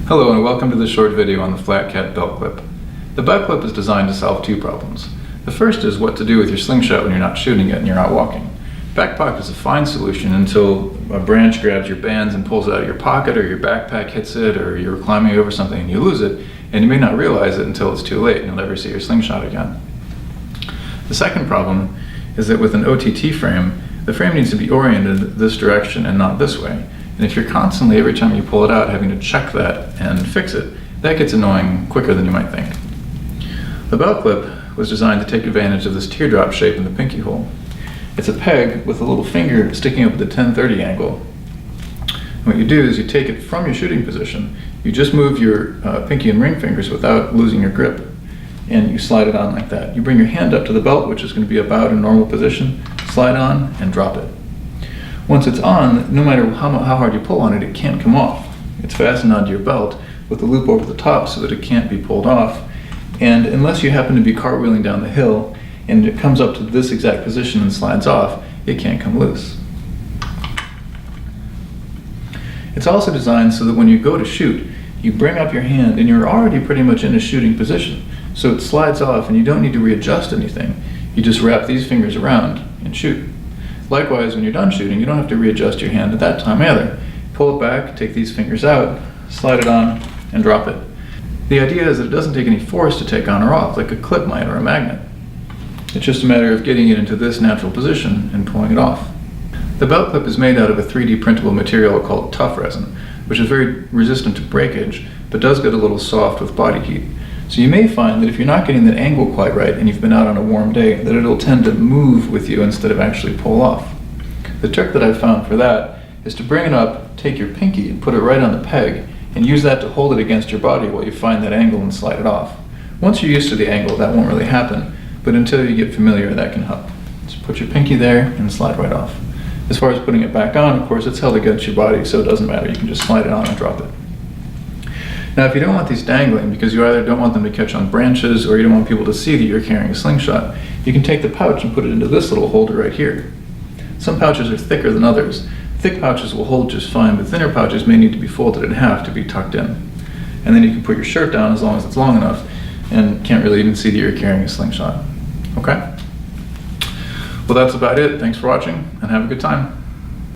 Hello and welcome to this short video on the FlatCat belt clip. The belt clip is designed to solve two problems. The first is what to do with your slingshot when you're not shooting it and you're out walking. Back pocket is a fine solution until a branch grabs your bands and pulls it out of your pocket, or your backpack hits it, or you're climbing over something and you lose it, and you may not realize it until it's too late and you'll never see your slingshot again. The second problem is that with an OTT frame, the frame needs to be oriented this direction and not this way. And if you're constantly, every time you pull it out, having to check that and fix it, that gets annoying quicker than you might think. The belt clip was designed to take advantage of this teardrop shape in the pinky hole. It's a peg with a little finger sticking up at the 10-30 angle. And what you do is you take it from your shooting position, you just move your pinky and ring fingers without losing your grip, and you slide it on like that. You bring your hand up to the belt, which is going to be about in normal position, slide on and drop it. Once it's on, no matter how hard you pull on it, it can't come off. It's fastened onto your belt with a loop over the top so that it can't be pulled off. And unless you happen to be cartwheeling down the hill and it comes up to this exact position and slides off, it can't come loose. It's also designed so that when you go to shoot, you bring up your hand and you're already pretty much in a shooting position. So it slides off and you don't need to readjust anything. You just wrap these fingers around and shoot. Likewise, when you're done shooting, you don't have to readjust your hand at that time either. Pull it back, take these fingers out, slide it on, and drop it. The idea is that it doesn't take any force to take on or off, like a clip might or a magnet. It's just a matter of getting it into this natural position and pulling it off. The belt clip is made out of a 3D printable material called tough resin, which is very resistant to breakage, but does get a little soft with body heat. So you may find that if you're not getting that angle quite right and you've been out on a warm day, that it'll tend to move with you instead of actually pull off. The trick that I've found for that is to bring it up, take your pinky and put it right on the peg, and use that to hold it against your body while you find that angle and slide it off. Once you're used to the angle, that won't really happen, but until you get familiar, that can help. So put your pinky there and slide right off. As far as putting it back on, of course, it's held against your body, so it doesn't matter. You can just slide it on and drop it. Now, if you don't want these dangling, because you either don't want them to catch on branches or you don't want people to see that you're carrying a slingshot, you can take the pouch and put it into this little holder right here. Some pouches are thicker than others. Thick pouches will hold just fine, but thinner pouches may need to be folded in half to be tucked in. And then you can put your shirt down as long as it's long enough and can't really even see that you're carrying a slingshot. Okay? Well, that's about it. Thanks for watching and have a good time.